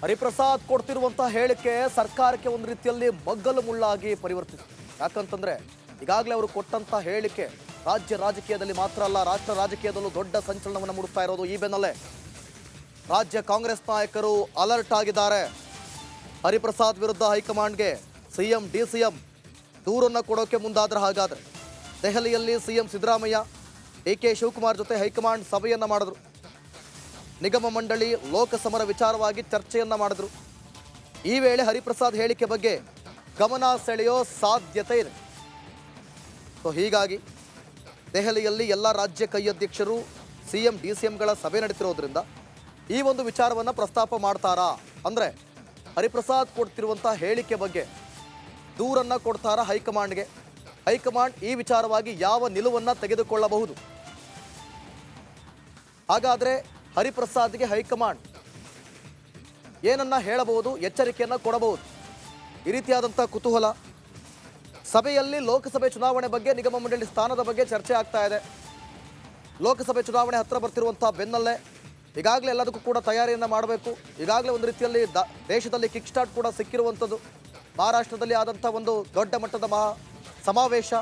ಹರಿಪ್ರಸಾದ್ ಕೊಡ್ತಿರುವಂತಹ ಹೇಳಿಕೆ ಸರ್ಕಾರಕ್ಕೆ ಒಂದು ರೀತಿಯಲ್ಲಿ ಮಗ್ಗಲು ಮುಳ್ಳಾಗಿ ಪರಿವರ್ತಿಸಿದೆ. ಯಾಕಂತಂದ್ರೆ ಈಗಾಗಲೇ ಅವರು ಕೊಟ್ಟಂತ ಹೇಳಿಕೆ ರಾಜ್ಯ ರಾಜಕೀಯದಲ್ಲಿ ಮಾತ್ರ ಅಲ್ಲ, ರಾಷ್ಟ್ರ ರಾಜಕೀಯದಲ್ಲೂ ದೊಡ್ಡ ಸಂಚಲನವನ್ನು ಮೂಡಿಸ್ತಾ ಇರೋದು. ಈ ಬೆನ್ನಲ್ಲೇ ರಾಜ್ಯ ಕಾಂಗ್ರೆಸ್ ನಾಯಕರು ಅಲರ್ಟ್ ಆಗಿದ್ದಾರೆ. ಹರಿಪ್ರಸಾದ್ ವಿರುದ್ಧ ಹೈಕಮಾಂಡ್ಗೆ ಸಿಎಂ ಡಿಸಿಎಂ ದೂರನ್ನು ಕೊಡೋಕೆ ಮುಂದಾದ್ರೆ ಹಾಗಾದ್ರೆ ದೆಹಲಿಯಲ್ಲಿ ಸಿಎಂ ಸಿದ್ದರಾಮಯ್ಯ ಡಿಕೆ ಶಿವಕುಮಾರ್ ಜೊತೆ ಹೈಕಮಾಂಡ್ ಸಭೆಯನ್ನ ಮಾಡಿದ್ರು. ನಿಗಮ ಮಂಡಳಿ ಲೋಕಸಮರ ವಿಚಾರವಾಗಿ ಚರ್ಚೆಯನ್ನ ಮಾಡಿದ್ರು. ಈ ವೇಳೆ ಹರಿಪ್ರಸಾದ್ ಹೇಳಿಕೆ ಬಗ್ಗೆ ಗಮನ ಸೆಳೆಯೋ ಸಾಧ್ಯತೆ ಇದೆ. ಸೊ ಹೀಗಾಗಿ ದೆಹಲಿಯಲ್ಲಿ ಎಲ್ಲ ರಾಜ್ಯ ಕೈಯಧ್ಯಕ್ಷರು ಸಿಎಂ ಡಿಸಿಎಂಗಳ ಸಭೆ ನಡೀತಿರೋದ್ರಿಂದ ಈ ಒಂದು ವಿಚಾರವನ್ನು ಪ್ರಸ್ತಾಪ ಮಾಡ್ತಾರಾ, ಅಂದರೆ ಹರಿಪ್ರಸಾದ್ ಕೊಡ್ತಿರುವಂಥ ಹೇಳಿಕೆ ಬಗ್ಗೆ ದೂರನ್ನು ಕೊಡ್ತಾರಾ ಹೈಕಮಾಂಡ್ಗೆ? ಹೈಕಮಾಂಡ್ ಈ ವಿಚಾರವಾಗಿ ಯಾವ ನಿಲುವನ್ನು ತೆಗೆದುಕೊಳ್ಳಬಹುದು? ಹಾಗಾದರೆ ಹರಿಪ್ರಸಾದ್ಗೆ ಹೈಕಮಾಂಡ್ ಏನನ್ನ ಹೇಳಬಹುದು, ಎಚ್ಚರಿಕೆಯನ್ನು ಕೊಡಬಹುದು? ಈ ರೀತಿಯಾದಂಥ ಕುತೂಹಲ. ಸಭೆಯಲ್ಲಿ ಲೋಕಸಭೆ ಚುನಾವಣೆ ಬಗ್ಗೆ, ನಿಗಮ ಮಂಡಳಿ ಸ್ಥಾನದ ಬಗ್ಗೆ ಚರ್ಚೆ ಆಗ್ತಾ ಇದೆ. ಲೋಕಸಭೆ ಚುನಾವಣೆ ಹತ್ತಿರ ಬರ್ತಿರುವಂಥ ಬೆನ್ನಲ್ಲೇ ಈಗಾಗಲೇ ಎಲ್ಲದಕ್ಕೂ ಕೂಡ ತಯಾರಿಯನ್ನು ಮಾಡಬೇಕು. ಈಗಾಗಲೇ ಒಂದು ರೀತಿಯಲ್ಲಿ ದೇಶದಲ್ಲಿ ಕಿಕ್ ಸ್ಟಾರ್ಟ್ ಕೂಡ ಸಿಕ್ಕಿರುವಂಥದ್ದು. ಮಹಾರಾಷ್ಟ್ರದಲ್ಲಿ ಆದಂಥ ಒಂದು ದೊಡ್ಡ ಮಟ್ಟದ ಸಮಾವೇಶ